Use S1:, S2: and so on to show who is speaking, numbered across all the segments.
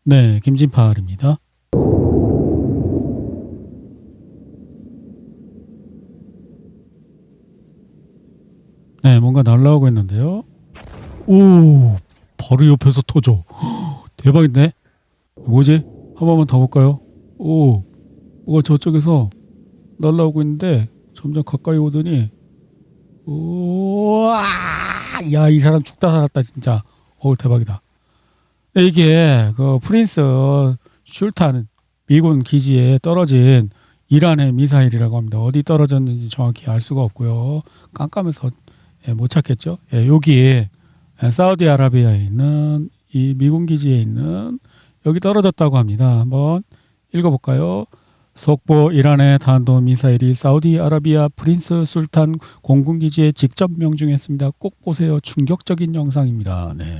S1: 네, 김진팔입니다. 네, 뭔가 날라오고 있는데요. 오, 바로 옆에서 터져. 대박인데? 뭐지? 한 번만 더 볼까요? 오, 뭐가 저쪽에서 날라오고 있는데 점점 가까이 오더니 우와, 야, 이 사람 죽다 살았다 진짜. 대박이다. 이게 그 프린스 슐탄 미군 기지에 떨어진 이란의 미사일이라고 합니다. 어디 떨어졌는지 정확히 알 수가 없고요. 깜깜해서 못 찾겠죠. 여기 사우디아라비아에 있는 이 미군 기지에 있는 여기 떨어졌다고 합니다. 한번 읽어볼까요? 속보 이란의 탄도미사일이 사우디아라비아 프린스 술탄 공군기지에 직접 명중했습니다. 꼭 보세요. 충격적인 영상입니다. 네.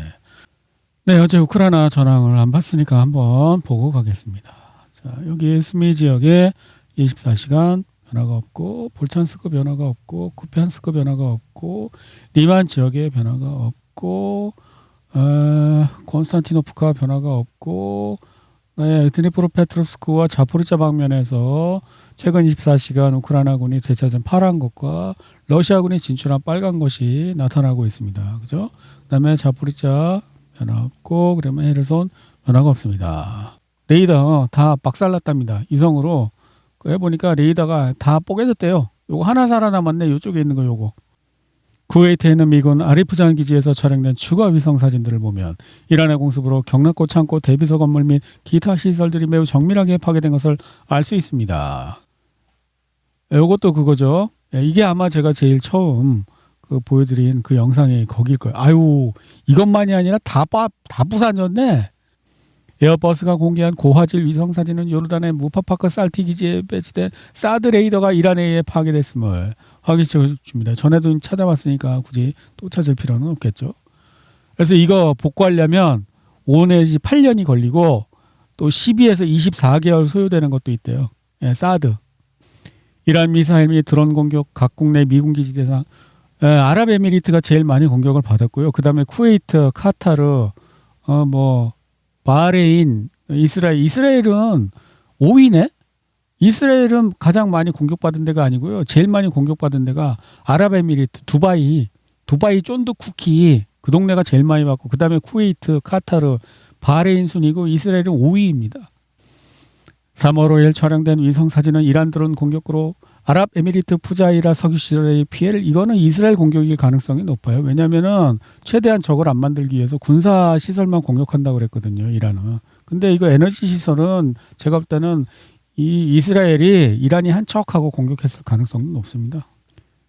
S1: 네, 어제 우크라이나 전황을 안 봤으니까 한번 보고 가겠습니다. 자, 여기 스미 지역에 24시간 변화가 없고, 볼찬스크 변화가 없고, 쿠피안스크 변화가 없고, 리만 지역에 변화가 없고, 콘스탄티노프카 변화가 없고, 네, 드니프로페트롭스크와 자포리자 방면에서 최근 24시간 우크라이나군이 되찾은 파란 것과 러시아군이 진출한 빨간 것이 나타나고 있습니다. 그죠? 그다음에 자포리자 변화 없고, 그러면 헤르손 변화가 없습니다. 레이더 다 박살났답니다. 이성으로 해보니까 레이더가 다 뽀개졌대요. 요거 하나 살아남았네. 요쪽에 있는 거 요거. 쿠웨이트에 있는 미군 아리프잔 기지에서 촬영된 추가 위성 사진들을 보면 이란의 공습으로 경락고 창고 대비소 건물 및 기타 시설들이 매우 정밀하게 파괴된 것을 알 수 있습니다. 요것도 그거죠. 이게 아마 제가 제일 처음 보여드린 그 영상이 거길 거예요. 아유, 이것만이 아니라 다 부사졌네. 에어버스가 공개한 고화질 위성 사진은 요르단의 무파파크 살티 기지에 배치된 사드 레이더가 이란에 의해 파괴됐음을 확인시켜 줍니다. 전에도 찾아봤으니까 굳이 또 찾을 필요는 없겠죠. 그래서 이거 복구하려면 5 내지 8년이 걸리고 또 12에서 24개월 소요되는 것도 있대요. 사드. 이란 미사일 및 드론 공격 각국 내 미군 기지 대상 아랍에미리트가 제일 많이 공격을 받았고요. 그 다음에 쿠웨이트, 카타르, 바레인, 이스라엘은 5위네? 이스라엘은 가장 많이 공격받은 데가 아니고요. 제일 많이 공격받은 데가 아랍에미리트, 두바이 쫀득 쿠키 그 동네가 제일 많이 받고 그 다음에 쿠웨이트, 카타르, 바레인 순이고 이스라엘은 5위입니다. 3월 5일 촬영된 위성사진은 이란 드론 공격으로 아랍에미리트 푸자이라 석유시설의 피해를 이거는 이스라엘 공격일 가능성이 높아요. 왜냐하면은 최대한 적을 안 만들기 위해서 군사 시설만 공격한다고 그랬거든요. 이란은. 근데 이거 에너지 시설은 제가 볼 때는 이 이스라엘이 이란이 한 척하고 공격했을 가능성은 높습니다.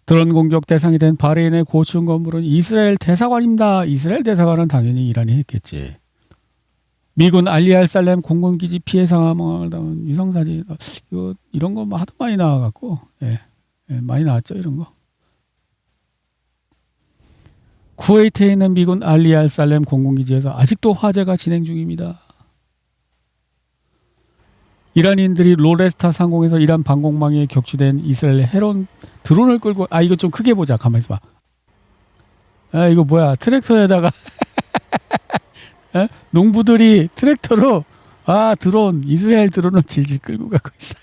S1: 드론 공격 대상이 된 바레인의 고층 건물은 이스라엘 대사관입니다. 이스라엘 대사관은 당연히 이란이 했겠지. 미군 알리알살렘 공군기지 피해 상황을 담은 위성사진 이런 거 하도 많이 나와갖고 많이 나왔죠 이런 거. 쿠웨이트에 있는 미군 알리알살렘 공군기지에서 아직도 화재가 진행 중입니다. 이란인들이 로레스타 상공에서 이란 방공망에 격추된 이스라엘 헤론 드론을 끌고 이거 좀 크게 보자. 가만히 있어봐. 이거 뭐야 트랙터에다가 농부들이 트랙터로 드론 이스라엘 드론을 질질 끌고 가고 있어.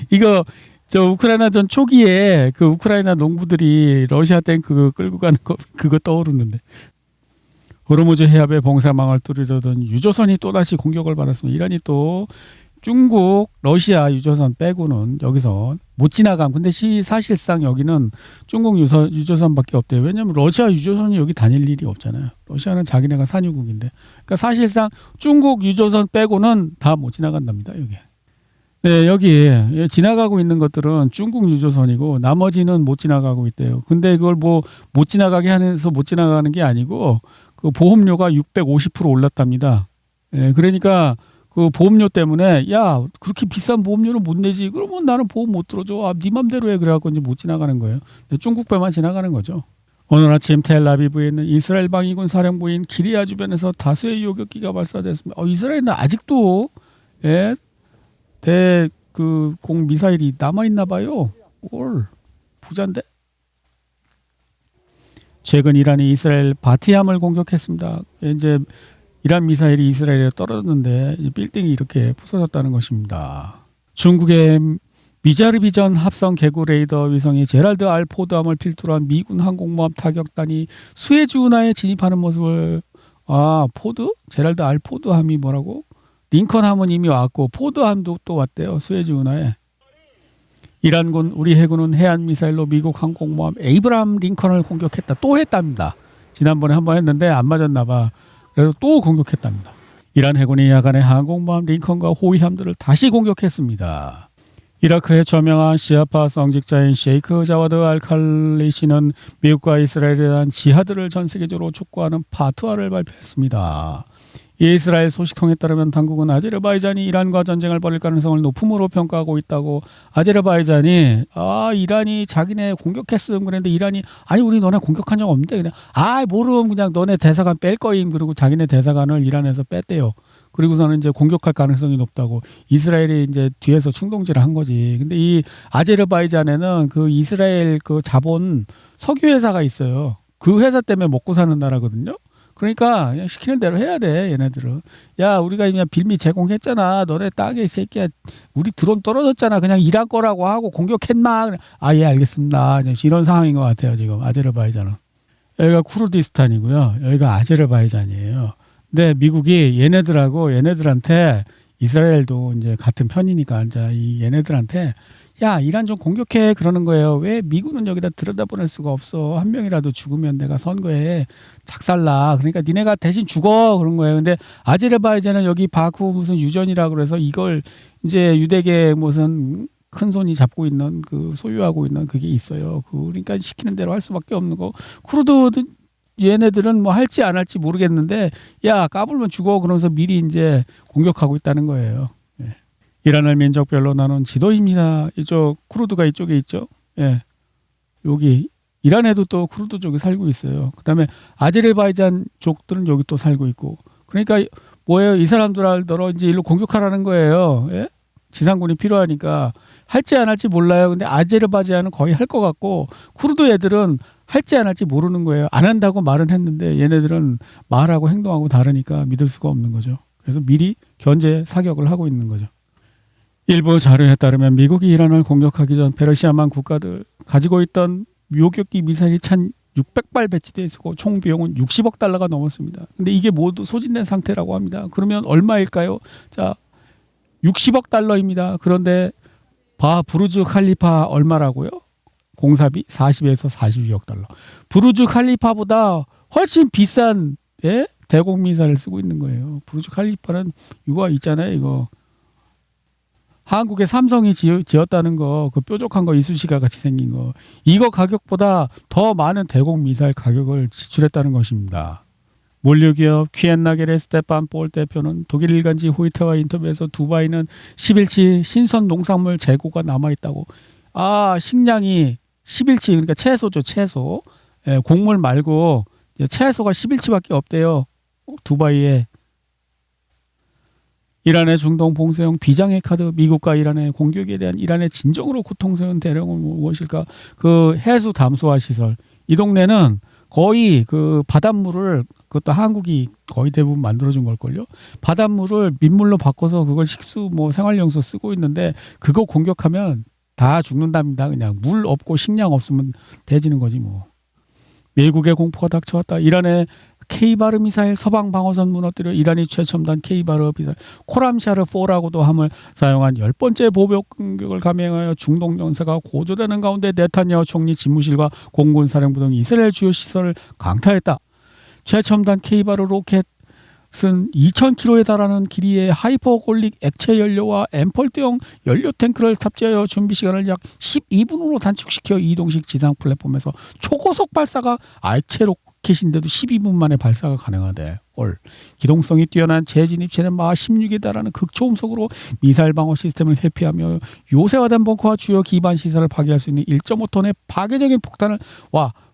S1: 이거 저 우크라이나 전 초기에 그 우크라이나 농부들이 러시아 탱크 끌고 가는 거 그거 떠오르는데 호르무즈 해협의 봉사망을 뚫으려던 유조선이 또다시 공격을 받았습니다. 이란이 또 중국, 러시아 유조선 빼고는 여기서 못 지나감. 근데 사실상 여기는 중국 유조선밖에 없대요. 왜냐하면 러시아 유조선이 여기 다닐 일이 없잖아요. 러시아는 자기네가 산유국인데. 그러니까 사실상 중국 유조선 빼고는 다 못 지나간답니다. 여기. 네, 여기 지나가고 있는 것들은 중국 유조선이고 나머지는 못 지나가고 있대요. 근데 그걸 못 지나가게 하면서 못 지나가는 게 아니고 그 보험료가 650% 올랐답니다. 그러니까 그 보험료 때문에 그렇게 비싼 보험료를 못 내지. 그러면 나는 보험 못 들어줘. 네 맘대로 해. 그래갖고 이제 못 지나가는 거예요. 중국 배만 지나가는 거죠. 오늘 아침 텔아비브에 있는 이스라엘 방위군 사령부인 기리아 주변에서 다수의 요격기가 발사됐습니다. 이스라엘은 아직도 공 미사일이 남아 있나 봐요. 부잔데. 최근 이란이 이스라엘 바티함을 공격했습니다. 이제 이란 미사일이 이스라엘에 떨어졌는데 빌딩이 이렇게 부서졌다는 것입니다. 중국의 미자르비전 합성 개구 레이더 위성이 제랄드 R 포드함을 필두로 한 미군 항공모함 타격단이 수에즈 운하에 진입하는 모습을 포드? 제랄드 R 포드함이 뭐라고? 링컨함은 이미 왔고 포드함도 또 왔대요. 수에즈 운하에. 이란군 우리 해군은 해안 미사일로 미국 항공모함 에이브람 링컨을 공격했다. 또 했답니다. 지난번에 한번 했는데 안 맞았나 봐. 그래서 또 공격했답니다. 이란 해군이 야간에 항공모함 링컨과 호위함들을 다시 공격했습니다. 이라크의 저명한 시아파 성직자인 셰이크 자와드 알칼리 씨는 미국과 이스라엘에 대한 지하드를 전 세계적으로 촉구하는 파트와를 발표했습니다. 이스라엘 소식통에 따르면 당국은 아제르바이잔이 이란과 전쟁을 벌일 가능성을 높음으로 평가하고 있다고. 아제르바이잔이 이란이 자기네 공격했음 그랬는데 이란이 아니 우리 너네 공격한 적 없는데 그냥 모름 그냥 너네 대사관 뺄 거임 그리고 자기네 대사관을 이란에서 뺐대요. 그리고서는 이제 공격할 가능성이 높다고. 이스라엘이 이제 뒤에서 충동질을 한 거지. 근데 이 아제르바이잔에는 그 이스라엘 그 자본 석유 회사가 있어요. 그 회사 때문에 먹고 사는 나라거든요. 그러니까 그냥 시키는 대로 해야 돼. 얘네들은. 야 우리가 그냥 빌미 제공했잖아. 너네 땅에 이 새끼야 우리 드론 떨어졌잖아. 그냥 이란 거라고 하고 공격했나. 예 알겠습니다. 이런 상황인 것 같아요. 지금 아제르바이잔은. 여기가 쿠르디스탄이고요. 여기가 아제르바이잔이에요. 근데 미국이 얘네들한테 이스라엘도 이제 같은 편이니까 이 얘네들한테 야 이란 좀 공격해 그러는 거예요. 왜 미국은 여기다 들여다보낼 수가 없어. 한 명이라도 죽으면 내가 선거에 작살나. 그러니까 니네가 대신 죽어 그런 거예요. 근데 아제르바이잔은 여기 바쿠 무슨 유전이라고 그래서 이걸 이제 유대계 무슨 큰 손이 잡고 있는 그 소유하고 있는 그게 있어요. 그러니까 시키는 대로 할 수밖에 없는 거. 쿠르드 얘네들은 뭐 할지 안 할지 모르겠는데 야 까불면 죽어 그러면서 미리 이제 공격하고 있다는 거예요. 예. 이란을 민족별로 나눈 지도입니다. 이쪽 쿠르드가 이쪽에 있죠. 예. 여기 이란에도 또 쿠르드 쪽에 살고 있어요. 그다음에 아제르바이잔 족들은 여기 또 살고 있고. 그러니까 뭐예요? 이 사람들을 이제 일로 공격하라는 거예요. 예? 지상군이 필요하니까 할지 안 할지 몰라요. 근데 아제르바이잔은 거의 할 것 같고 쿠르드 애들은 할지 안 할지 모르는 거예요. 안 한다고 말은 했는데 얘네들은 말하고 행동하고 다르니까 믿을 수가 없는 거죠. 그래서 미리 견제 사격을 하고 있는 거죠. 일부 자료에 따르면 미국이 이란을 공격하기 전 페르시아만 국가들 가지고 있던 요격기 미사일이 찬 600발 배치되어 있고 총 비용은 60억 달러가 넘었습니다. 근데 이게 모두 소진된 상태라고 합니다. 그러면 얼마일까요? 자, 60억 달러입니다. 그런데 부르즈 칼리파 얼마라고요? 공사비 40에서 42억 달러. 부르즈 칼리파보다 훨씬 비싼 대공 미사일을 쓰고 있는 거예요. 부르즈 칼리파는 이거 있잖아요. 이거 한국의 삼성이 지었다는 거, 그 뾰족한 거 이쑤시개 같이 생긴 거. 이거 가격보다 더 많은 대공 미사일 가격을 지출했다는 것입니다. 몰류기업 퀴엔나겔의 스테판 볼 대표는 독일 일간지 호이트와 인터뷰에서 두바이는 10일치 신선 농산물 재고가 남아있다고. 식량이 10일치 그러니까 채소죠. 채소. 곡물 말고 채소가 10일치밖에 없대요. 두바이에. 이란의 중동 봉쇄형 비장의 카드. 미국과 이란의 공격에 대한 이란의 진정으로 고통스러운 대령은 무엇일까? 그 해수 담수화 시설. 이 동네는 거의 그 바닷물을 그것도 한국이 거의 대부분 만들어준 걸걸요. 바닷물을 민물로 바꿔서 그걸 식수 생활용수 쓰고 있는데 그거 공격하면 다 죽는답니다. 그냥 물 없고 식량 없으면 돼지는 거지 뭐. 미국의 공포가 닥쳐왔다. 이란의 K바르 미사일 서방 방어선 무너뜨려 이란이 최첨단 K바르 미사일 코람샤르4라고도 함을 사용한 10번째 보복 공격을 감행하여 중동 정세가 고조되는 가운데 네타냐후 총리 집무실과 공군 사령부 등 이스라엘 주요 시설을 강타했다. 최첨단 K바르 로켓은 2,000km에 달하는 길이의 하이퍼골릭 액체 연료와 엠펄트형 연료 탱크를 탑재하여 준비 시간을 약 12분으로 단축시켜 이동식 지상 플랫폼에서 초고속 발사가 액체 로켓인데도 12분 만에 발사가 가능하대. 기동성이 뛰어난 재진입체는 마하 16에 달하는 극초음속으로 미사일 방어 시스템을 회피하며 요새화된 벙커와 주요 기반 시설을 파괴할 수 있는 1.5톤의 파괴적인 폭탄을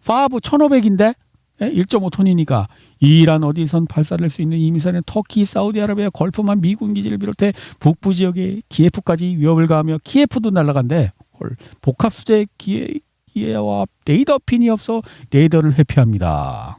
S1: 파브 1500인데 1.5톤이니까 이란 어디선 발사될 수 있는 이 미사일은 터키, 사우디아라비아, 걸프만 미군 기지를 비롯해 북부 지역의 키예프까지 위협을 가하며 키예프도 날아간대. 복합 수제 기계와 레이더 핀이 없어 레이더를 회피합니다.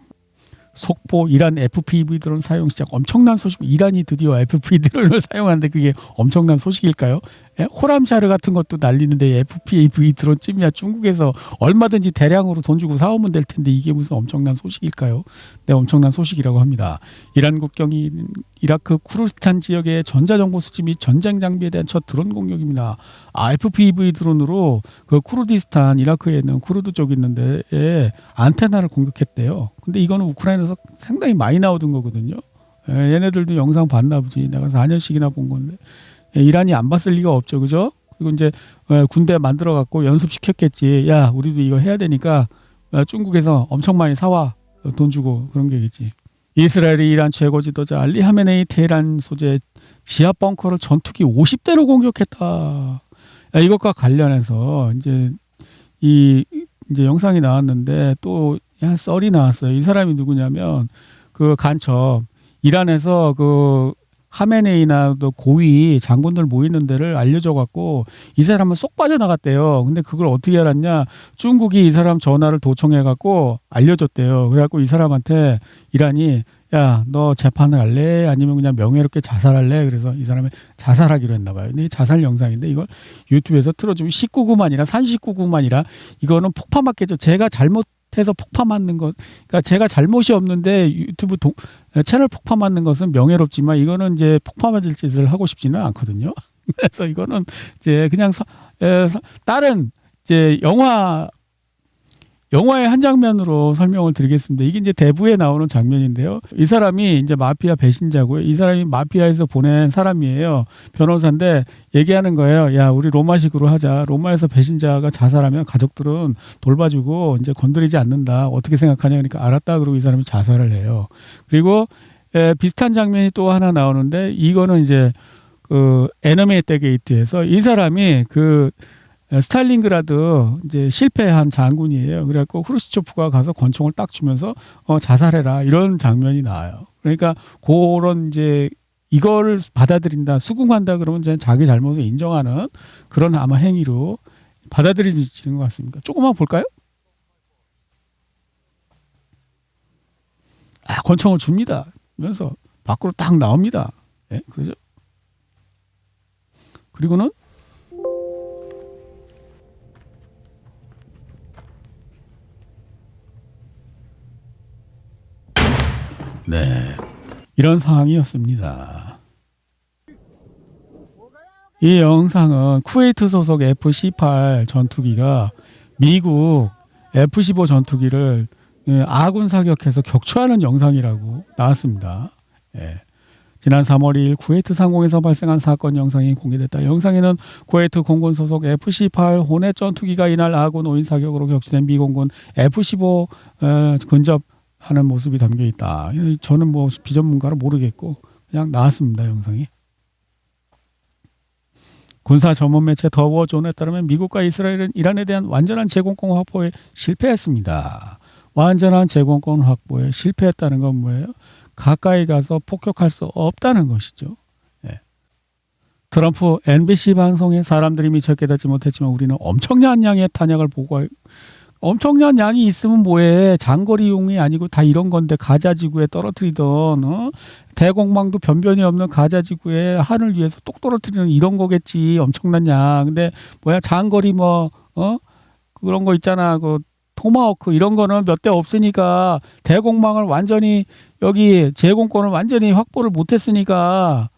S1: 속보 이란 FPV 드론 사용 시작. 엄청난 소식. 이란이 드디어 FPV 드론을 사용하는데 그게 엄청난 소식일까요? 예? 호람샤르 같은 것도 날리는데 FPV 드론쯤이야 중국에서 얼마든지 대량으로 돈 주고 사오면 될 텐데 이게 무슨 엄청난 소식일까요? 네, 엄청난 소식이라고 합니다. 이란 국경이 이라크 쿠르스탄 지역의 전자정보 수집 및 전쟁 장비에 대한 첫 드론 공격입니다. FPV 드론으로 그 쿠르디스탄 이라크에 있는 쿠르드 쪽이 있는데 안테나를 공격했대요. 근데 이거는 우크라이나에서 상당히 많이 나오던 거거든요. 얘네들도 영상 봤나 보지. 내가 4년씩이나 본 건데 이란이 안 봤을 리가 없죠, 그죠? 그리고 이제 군대 만들어 갖고 연습시켰겠지. 야, 우리도 이거 해야 되니까 중국에서 엄청 많이 사와. 돈 주고 그런 게겠지. 이스라엘이 이란 최고 지도자 알리 하메네이 테헤란 소재 지하 벙커를 전투기 50대로 공격했다. 이것과 관련해서 이제 이제 영상이 나왔는데 또 썰이 나왔어요. 이 사람이 누구냐면 그 간첩 이란에서 그 하메네이나 또 고위 장군들 모이는 데를 알려줘 갖고 이 사람은 쏙 빠져나갔대요. 근데 그걸 어떻게 알았냐? 중국이 이 사람 전화를 도청해 갖고 알려줬대요. 그래 갖고 이 사람한테 이란이 야, 너 재판을 할래? 아니면 그냥 명예롭게 자살할래? 그래서 이 사람이 자살하기로 했나 봐요. 근데 이 자살 영상인데 이걸 유튜브에서 틀어주면 19구만이라 39구만이라 이거는 폭파 맞겠죠. 제가 잘못해서 폭파 맞는 것, 그러니까 제가 잘못이 없는데 유튜브 채널 폭파 맞는 것은 명예롭지만 이거는 이제 폭파 맞을 짓을 하고 싶지는 않거든요. 그래서 이거는 이제 그냥 다른 이제 영화의 한 장면으로 설명을 드리겠습니다. 이게 이제 대부에 나오는 장면인데요. 이 사람이 이제 마피아 배신자고요. 이 사람이 마피아에서 보낸 사람이에요. 변호사인데 얘기하는 거예요. 야, 우리 로마식으로 하자. 로마에서 배신자가 자살하면 가족들은 돌봐주고 이제 건드리지 않는다. 어떻게 생각하냐? 그러니까 알았다. 그러고 이 사람이 자살을 해요. 그리고 비슷한 장면이 또 하나 나오는데 이거는 이제 그 에너메이트 게이트에서 이 사람이 그 스탈린그라드 이제 실패한 장군이에요. 그래갖고 후르시초프가 가서 권총을 딱 주면서 자살해라 이런 장면이 나와요. 그러니까 그런 이제 이거를 받아들인다, 수긍한다 그러면 이제 자기 잘못을 인정하는 그런 아마 행위로 받아들이는 것 같습니다. 조금만 볼까요? 권총을 줍니다. 그러면서 밖으로 딱 나옵니다. 네, 그러죠. 그리고는 네, 이런 상황이었습니다. 이 영상은 쿠웨이트 소속 F-18 전투기가 미국 F-15 전투기를 아군 사격해서 격추하는 영상이라고 나왔습니다. 예. 지난 3월 2일 쿠웨이트 상공에서 발생한 사건 영상이 공개됐다. 영상에는 쿠웨이트 공군 소속 F-18 호넷 전투기가 이날 아군 5인 사격으로 격추된 미공군 F-15 근접하는 모습이 담겨 있다. 저는 뭐 비전문가로 모르겠고 그냥 나왔습니다. 영상이. 군사 전문 매체 더 워존에 따르면 미국과 이스라엘은 이란에 대한 완전한 제공권 확보에 실패했습니다. 완전한 제공권 확보에 실패했다는 건 뭐예요? 가까이 가서 폭격할 수 없다는 것이죠. 예. 트럼프 NBC 방송에 사람들이 미처 깨닫지 못했지만 우리는 엄청난 양의 탄약을 보고 엄청난 양이 있으면 뭐해. 장거리용이 아니고 다 이런 건데 가자지구에 떨어뜨리던 대공망도 변변이 없는 가자지구에 하늘 위에서 똑 떨어뜨리는 이런 거겠지. 엄청난 양. 근데 뭐야 장거리 그런 거 있잖아. 그 토마호크 이런 거는 몇 대 없으니까 대공망을 완전히 여기 제공권을 완전히 확보를 못했으니까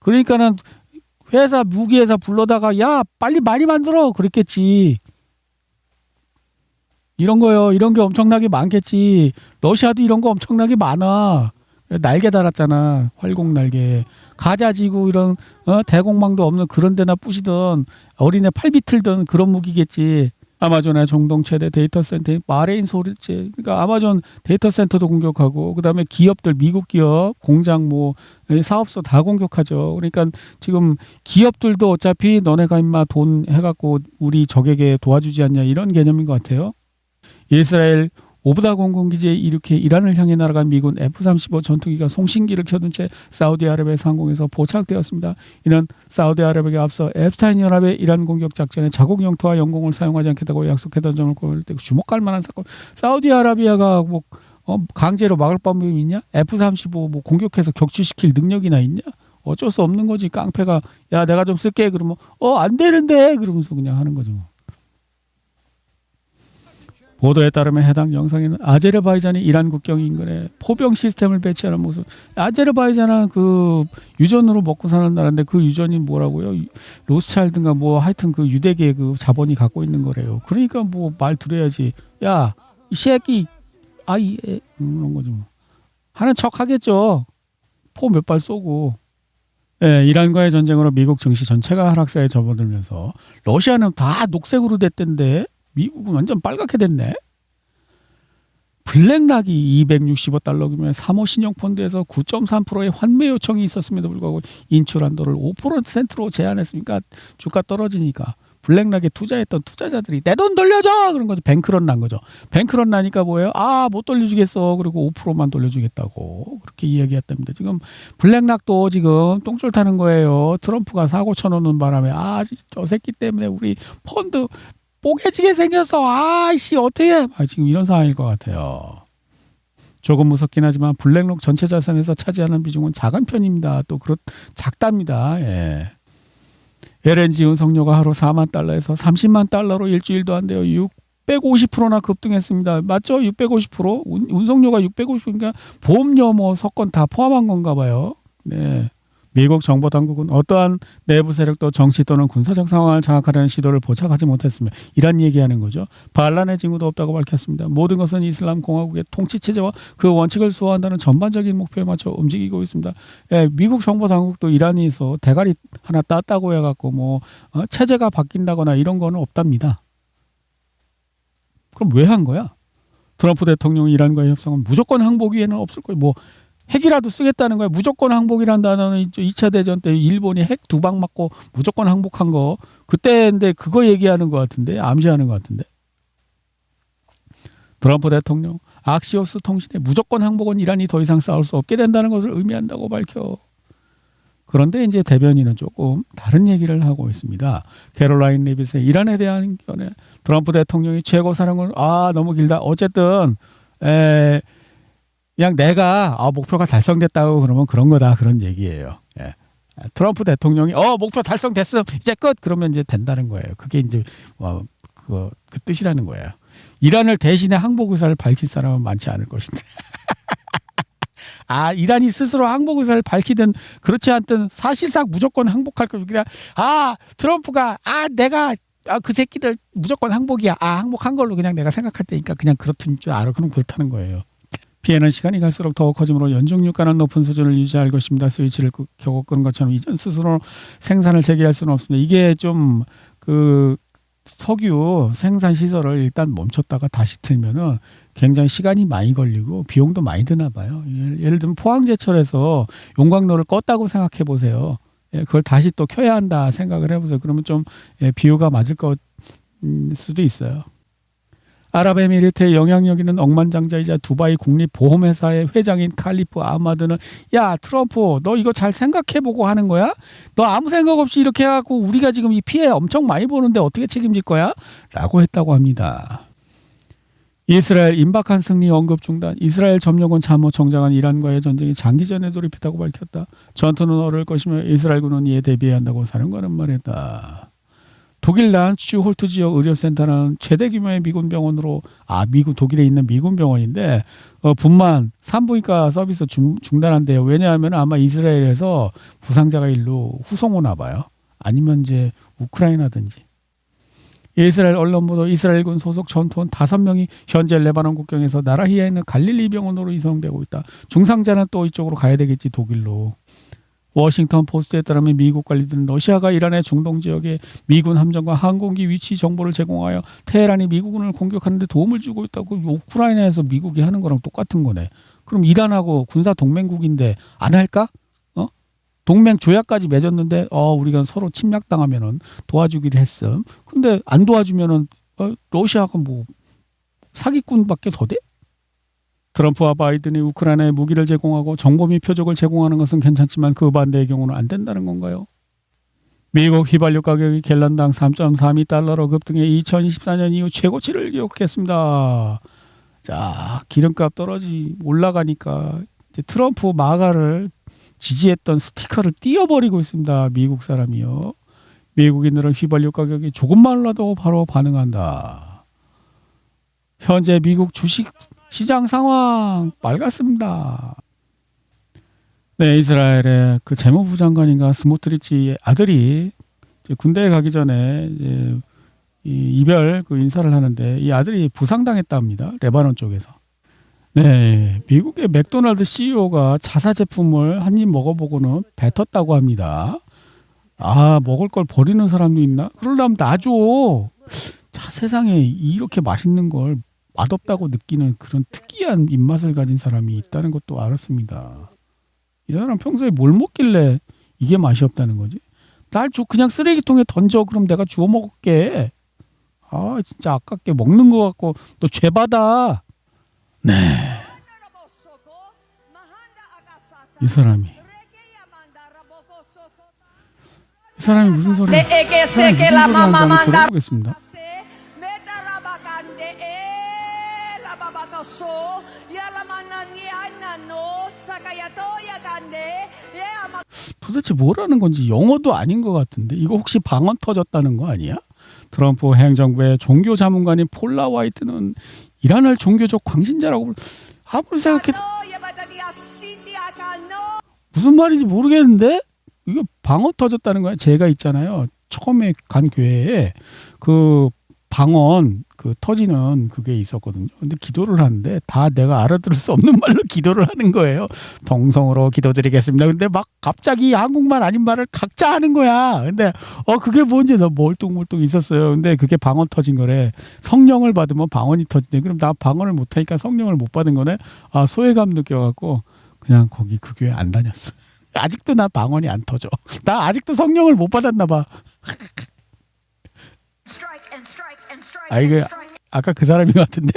S1: 그러니까는 무기회사 불러다가 야 빨리 많이 만들어 그랬겠지. 이런 거요. 이런 게 엄청나게 많겠지. 러시아도 이런 거 엄청나게 많아. 날개 달았잖아. 활공 날개. 가자지구 이런 대공망도 없는 그런 데나 부시던 어린애 팔 비틀던 그런 무기겠지. 아마존의 중동 최대 데이터 센터인 바레인 소리체. 그러니까 아마존 데이터 센터도 공격하고 그다음에 기업들 미국 기업 공장 사업소 다 공격하죠. 그러니까 지금 기업들도 어차피 너네가 임마 돈 해갖고 우리 적에게 도와주지 않냐 이런 개념인 것 같아요. 이스라엘 오브다 공군기지에 이렇게 이란을 향해 날아간 미군 F-35 전투기가 송신기를 켜둔 채 사우디아라비아 상공에서 포착되었습니다. 이는 사우디아라비아가 앞서 앱스타인 연합의 이란 공격 작전에 자국 영토와 영공을 사용하지 않겠다고 약속했던 점을 고려할 때 주목할 만한 사건. 사우디아라비아가 강제로 막을 방법이 있냐? F-35 뭐 공격해서 격추시킬 능력이나 있냐? 어쩔 수 없는 거지. 깡패가 야 내가 좀 쓸게 그러면 안 되는데 그러면서 그냥 하는 거죠. 보도에 따르면 해당 영상에는 아제르바이잔이 이란 국경 인근에 포병 시스템을 배치하는 모습. 아제르바이잔은 그 유전으로 먹고 사는 나라인데 그 유전이 뭐라고요? 로스차일드인가 뭐 하여튼 그 유대계 그 자본이 갖고 있는 거래요. 그러니까 뭐 말 들어야지. 야, 이 새끼 그런 거죠. 뭐. 하는 척 하겠죠. 포 몇 발 쏘고. 예, 이란과의 전쟁으로 미국 증시 전체가 하락세에 접어들면서 러시아는 다 녹색으로 됐던데 미국은 완전 빨갛게 됐네. 블랙락이 265달러이면 3호 신용펀드에서 9.3%의 환매 요청이 있었음에도 불구하고 인출 한도를 5%로 제한했으니까 주가 떨어지니까 블랙락에 투자했던 투자자들이 내 돈 돌려줘 그런 거죠. 뱅크런 난 거죠. 뱅크런 나니까 뭐예요? 못 돌려주겠어. 그리고 5%만 돌려주겠다고 그렇게 이야기했답니다. 지금 블랙락도 지금 똥줄 타는 거예요. 트럼프가 사고 쳐놓는 바람에 저 새끼 때문에 우리 펀드 뽀개지게 생겼어. 어떻게 해? 지금 이런 상황일 것 같아요. 조금 무섭긴 하지만 블랙록 전체 자산에서 차지하는 비중은 작은 편입니다. 또 작답니다. 예. LNG 운송료가 하루 4만 달러에서 30만 달러로 일주일도 안 돼요. 650%나 급등했습니다. 맞죠? 650%? 운송료가 650%니까 보험료 뭐 석건 다 포함한 건가 봐요. 네. 미국 정보당국은 어떠한 내부 세력도 정치 또는 군사적 상황을 장악하려는 시도를 포착하지 못했으며 이란 얘기하는 거죠. 반란의 징후도 없다고 밝혔습니다. 모든 것은 이슬람 공화국의 통치체제와 그 원칙을 수호한다는 전반적인 목표에 맞춰 움직이고 있습니다. 예, 미국 정보당국도 이란에서 대가리 하나 땄다고 해갖고 체제가 바뀐다거나 이런 거는 없답니다. 그럼 왜 한 거야? 트럼프 대통령이 이란과의 협상은 무조건 항복위에는 없을 거예요. 핵이라도 쓰겠다는 거야. 무조건 항복이라는 단어는 2차 대전 때 일본이 핵 2방 맞고 무조건 항복한 거. 그때인데 그거 얘기하는 것 같은데. 암시하는 것 같은데. 트럼프 대통령 악시오스 통신에 무조건 항복은 이란이 더 이상 싸울 수 없게 된다는 것을 의미한다고 밝혀. 그런데 이제 대변인은 조금 다른 얘기를 하고 있습니다. 캐롤라인 리빗의 이란에 대한 견해. 트럼프 대통령이 최고사령을 너무 길다. 어쨌든 그냥 내가 목표가 달성됐다고 그러면 그런 거다 그런 얘기예요. 예. 트럼프 대통령이 목표 달성됐어 이제 끝 그러면 이제 된다는 거예요. 그게 이제 그 뜻이라는 거예요. 이란을 대신에 항복 의사를 밝힐 사람은 많지 않을 것인데. 이란이 스스로 항복 의사를 밝히든 그렇지 않든 사실상 무조건 항복할 거고 그냥 트럼프가 내가 그 새끼들 무조건 항복이야. 항복한 걸로 그냥 내가 생각할 때니까 그냥 그렇든 줄 알아. 그럼 그렇다는 거예요. 피해는 시간이 갈수록 더욱 커지므로 연중 유가는 높은 수준을 유지할 것입니다. 스위치를 겨우 끄는 것처럼 이전 스스로 생산을 재개할 수는 없습니다. 이게 좀 석유 생산 시설을 일단 멈췄다가 다시 틀면은 굉장히 시간이 많이 걸리고 비용도 많이 드나 봐요. 예를 들면 포항제철에서 용광로를 껐다고 생각해 보세요. 그걸 다시 또 켜야 한다 생각을 해보세요. 그러면 좀 비유가 맞을 것 수도 있어요. 아랍에미리트의 영향력 있는 억만장자이자 두바이 국립보험회사의 회장인 칼리프 아마드는 트럼프 너 이거 잘 생각해보고 하는 거야? 너 아무 생각 없이 이렇게 해갖고 우리가 지금 이 피해 엄청 많이 보는데 어떻게 책임질 거야? 라고 했다고 합니다. 이스라엘 임박한 승리 언급 중단. 이스라엘 점령군 참모총장은 이란과의 전쟁이 장기전에 돌입했다고 밝혔다. 전투는 어려울 것이며 이스라엘군은 이에 대비해야 한다고 사령관은 말했다. 독일 난츠 홀트 지역 의료센터는 최대 규모의 미군 병원으로 독일에 있는 미군 병원인데 분만 산부인과 서비스 중단한대요. 왜냐하면 아마 이스라엘에서 부상자가 일로 후송 오나 봐요. 아니면 이제 우크라이나든지. 이스라엘 언론 보도 이스라엘군 소속 전투원 5명이 현재 레바논 국경에서 나라히야에 있는 갈릴리 병원으로 이송되고 있다. 중상자는 또 이쪽으로 가야 되겠지 독일로. 워싱턴 포스트에 따르면 미국 관리들은 러시아가 이란의 중동 지역에 미군 함정과 항공기 위치 정보를 제공하여 테헤란이 미국군을 공격하는 데 도움을 주고 있다고. 우크라이나에서 미국이 하는 거랑 똑같은 거네. 그럼 이란하고 군사 동맹국인데 안 할까? 동맹 조약까지 맺었는데 우리가 서로 침략당하면은 도와주기로 했음. 근데 안 도와주면은 러시아가 뭐 사기꾼밖에 더 돼? 트럼프와 바이든이 우크라이나에 무기를 제공하고 정보 및 표적을 제공하는 것은 괜찮지만 그 반대의 경우는 안 된다는 건가요? 미국 휘발유 가격이 갤런당 3.32달러로 급등해 2024년 이후 최고치를 기록했습니다. 자, 기름값 올라가니까 이제 트럼프 마가를 지지했던 스티커를 띄워버리고 있습니다. 미국 사람이요. 미국인들은 휘발유 가격이 조금만 올라도 바로 반응한다. 현재 미국 주식 시장 상황 맑았습니다. 네, 이스라엘의 그 재무부 장관인가 스모트리치 아들이 이제 군대에 가기 전에 이제 이별 그 인사를 하는데 이 아들이 부상당했답니다. 레바논 쪽에서. 네, 미국의 맥도날드 CEO가 자사 제품을 한 입 먹어보고는 뱉었다고 합니다. 아, 먹을 걸 버리는 사람도 있나? 그러려면 놔줘. 자, 세상에 이렇게 맛있는 걸 맛없다고 느끼는 그런 특이한 입맛을 가진 사람이 있다는 것도 알았습니다. 이 사람 평소에 뭘 먹길래 이게 맛이 없다는 거지? 날 줘, 그냥 쓰레기통에 던져. 그럼 내가 주워 먹을게. 아, 진짜 아깝게 먹는 거 같고 또 죄받아. 네. 이 사람이 무슨 소리 하는지 들어보겠습니다. 도대체 뭐라는 건지 영어도 아닌 것 같은데 이거 혹시 방언 터졌다는 거 아니야? 트럼프 행정부의 종교 자문관인 폴라 화이트는 이란을 종교적 광신자라고 아무리 생각해도 무슨 말인지 모르겠는데 이거 방언 터졌다는 거야. 제가 있잖아요. 처음에 간 교회에 그 방언 그 터지는 그게 있었거든요. 근데 기도를 하는데 다 내가 알아들을 수 없는 말로 기도를 하는 거예요. 동성으로 기도드리겠습니다. 근데 막 갑자기 한국말 아닌 말을 각자 하는 거야. 근데 그게 뭔지 너 멀뚱멀뚱 있었어요. 근데 그게 방언 터진 거래. 성령을 받으면 방언이 터지네. 그럼 나 방언을 못 하니까 성령을 못 받은 거네. 아, 소외감 느껴갖고 그냥 거기 그 교회 안 다녔어. 아직도 나 방언이 안 터져. 나 아직도 성령을 못 받았나 봐. 아, 이거 아까 그 사람인 것 같은데.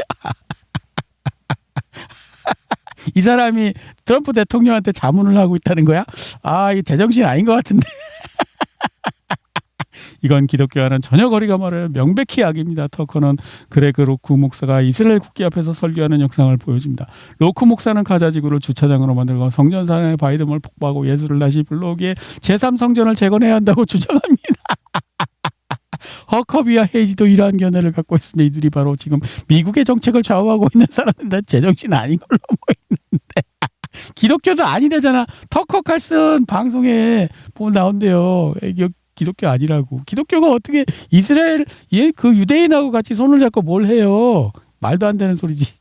S1: 이 사람이 트럼프 대통령한테 자문을 하고 있다는 거야? 아, 이 제정신 아닌 것 같은데. 이건 기독교와는 전혀 거리가 멀어요. 명백히 악입니다. 터커는 그레그 로크 목사가 이스라엘 국기 앞에서 설교하는 영상을 보여줍니다. 로크 목사는 가자지구를 주차장으로 만들고 성전산의 바이덤을 폭파하고 예수를 다시 불러오기에 제3성전을 재건해야 한다고 주장합니다. 허커비와 헤이지도 이러한 견해를 갖고 있습니다. 이들이 바로 지금 미국의 정책을 좌우하고 있는 사람인데 제정신 아닌 걸로 보이는데 기독교도 아니래잖아. 터커 칼슨 방송에 보면 나온대요. 기독교 아니라고. 기독교가 어떻게 이스라엘 그 유대인하고 같이 손을 잡고 뭘 해요. 말도 안 되는 소리지.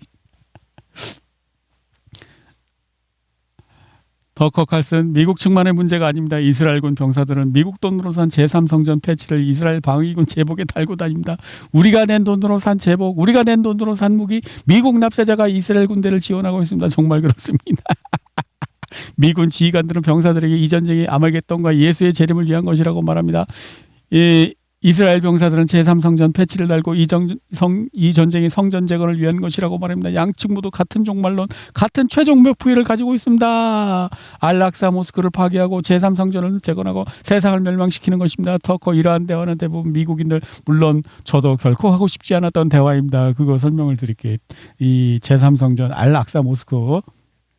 S1: 더커 칼슨 미국 측만의 문제가 아닙니다. 이스라엘군 병사들은 미국 돈으로 산 제3성전 패치를 이스라엘 방위군 제복에 달고 다닙니다. 우리가 낸 돈으로 산 제복, 우리가 낸 돈으로 산 무기, 미국 납세자가 이스라엘 군대를 지원하고 있습니다. 정말 그렇습니다. 미군 지휘관들은 병사들에게 이 전쟁이 아마겟돈과 예수의 재림을 위한 것이라고 말합니다. 이스라엘 병사들은 제3성전 패치를 달고 이 전쟁이 성전 재건을 위한 것이라고 말합니다. 양측 모두 같은 종말론, 같은 최종 목표를 가지고 있습니다. 알락사 모스크를 파괴하고 제3성전을 재건하고 세상을 멸망시키는 것입니다. 터커 이러한 대화는 대부분 미국인들, 물론 저도 결코 하고 싶지 않았던 대화입니다. 그거 설명을 드릴게요. 이 제3성전 알락사 모스크,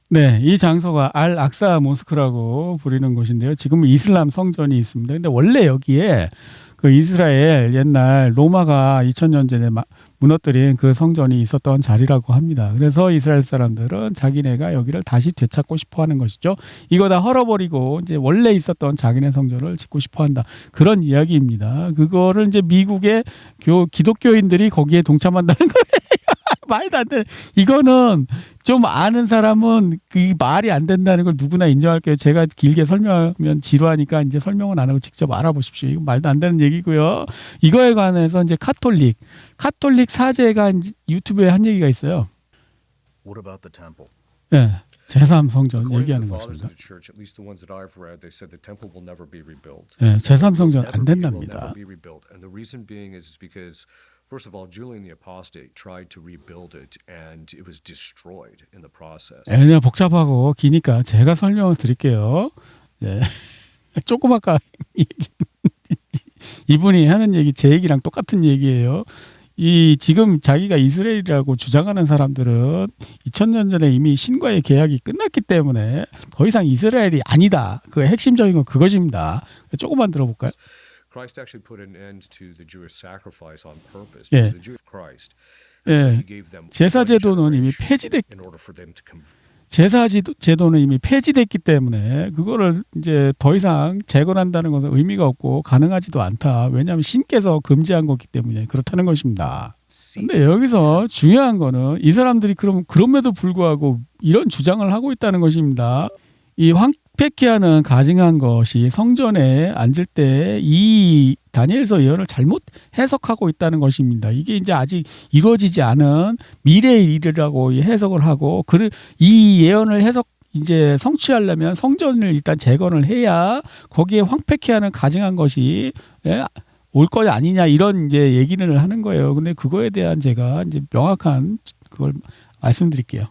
S1: 네, 이 장소가 알락사 모스크라고 부르는 곳인데요. 지금 이슬람 성전이 있습니다. 근데 원래 여기에 그 이스라엘 옛날 로마가 2000년 전에 무너뜨린 그 성전이 있었던 자리라고 합니다. 그래서 이스라엘 사람들은 자기네가 여기를 다시 되찾고 싶어 하는 것이죠. 이거 다 헐어버리고 이제 원래 있었던 자기네 성전을 짓고 싶어 한다. 그런 이야기입니다. 그거를 이제 미국의 기독교인들이 거기에 동참한다는 거예요. 말도 안 돼. 이거는 좀 아는 사람은 그 말이 안 된다는 걸 누구나 인정할게요. 제가 길게 설명하면 지루하니까 이제 설명은 안 하고 직접 알아보십시오. 이거 말도 안 되는 얘기고요. 이거에 관해서 이제 카톨릭 사제가 이제 유튜브에 한 얘기가 있어요.
S2: What about the temple?
S1: 네, 제3성전
S2: According to
S1: 얘기하는
S2: the fathers
S1: 것입니다.
S2: of the church, at least the ones that I've read, they said the temple will never be rebuilt.
S1: 네, 제3성전 안
S2: Will
S1: 된답니다.
S2: never be rebuilt, and the reason being is because, first of all, Julian the Apostate tried to rebuild it, and it was destroyed in the process.
S1: 그냥 복잡하고 기니까 제가 설명을 드릴게요. 네. 조금 아까 얘기 이분이 하는 얘기 제 얘기랑 똑같은 얘기예요. 이 지금 자기가 이스라엘이라고 주장하는 사람들은 2000년 전에 이미 신과의 계약이 끝났기 때문에 더 이상 이스라엘이 아니다. 그 핵심적인 건 그것입니다. 조금만 들어볼까요?
S2: Christ actually put an end to the Jewish sacrifice on purpose
S1: 예.
S2: because the Jews Christ. And so
S1: 예.
S2: he gave them
S1: 제사
S2: one
S1: 제도는 이미
S2: generation
S1: 폐지됐
S2: in order for them to convert.
S1: 제사 제도는 이미 폐지됐기 때문에 그거를 이제 더 이상 재건한다는 것은 의미가 없고 가능하지도 않다. 왜냐하면 신께서 금지한 거기 때문에 그렇다는 것입니다. 근데 여기서 중요한 거는 이 사람들이 그럼에도 불구하고 이런 주장을 하고 있다는 것입니다. 이 황폐케하는 가증한 것이 성전에 앉을 때 이 다니엘서 예언을 잘못 해석하고 있다는 것입니다. 이게 이제 아직 이루어지지 않은 미래의 일이라고 해석을 하고 이 예언을 이제 성취하려면 성전을 일단 재건을 해야 거기에 황폐케하는 가증한 것이 올 거 아니냐 이런 이제 얘기를 하는 거예요. 근데 그거에 대한 제가 이제 명확한 그걸 말씀드릴게요.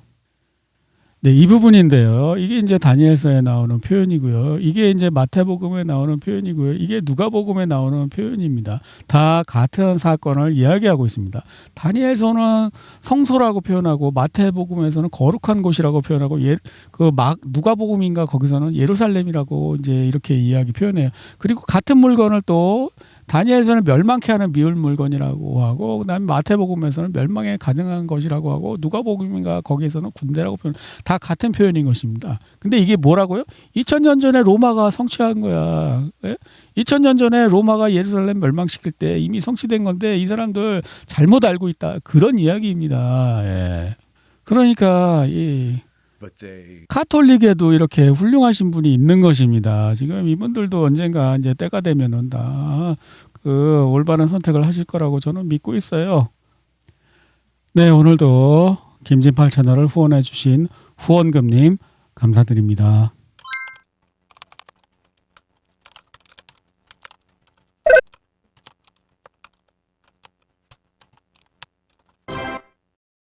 S1: 네, 이 부분인데요. 이게 이제 다니엘서에 나오는 표현이고요. 이게 이제 마태복음에 나오는 표현이고요. 이게 누가복음에 나오는 표현입니다. 다 같은 사건을 이야기하고 있습니다. 다니엘서는 성소라고 표현하고 마태복음에서는 거룩한 곳이라고 표현하고 누가복음인가 거기서는 예루살렘이라고 이제 이렇게 표현해요. 그리고 같은 물건을 또 다니엘서는 멸망케 하는 미울 물건이라고 하고 그다음에 마태복음에서는 멸망에 가능한 것이라고 하고 누가복음인가 거기에서는 군대라고 표현. 다 같은 표현인 것입니다. 근데 이게 뭐라고요? 2000년 전에 로마가 성취한 거야. 2000년 전에 로마가 예루살렘 멸망시킬 때 이미 성취된 건데 이 사람들 잘못 알고 있다. 그런 이야기입니다. 예. 그러니까 카톨릭에도 이렇게 훌륭하신 분이 있는 것입니다. 지금 이분들도 언젠가 이제 때가 되면은 다 그 올바른 선택을 하실 거라고 저는 믿고 있어요. 네, 오늘도 김진팔 채널을 후원해 주신 후원금님 감사드립니다.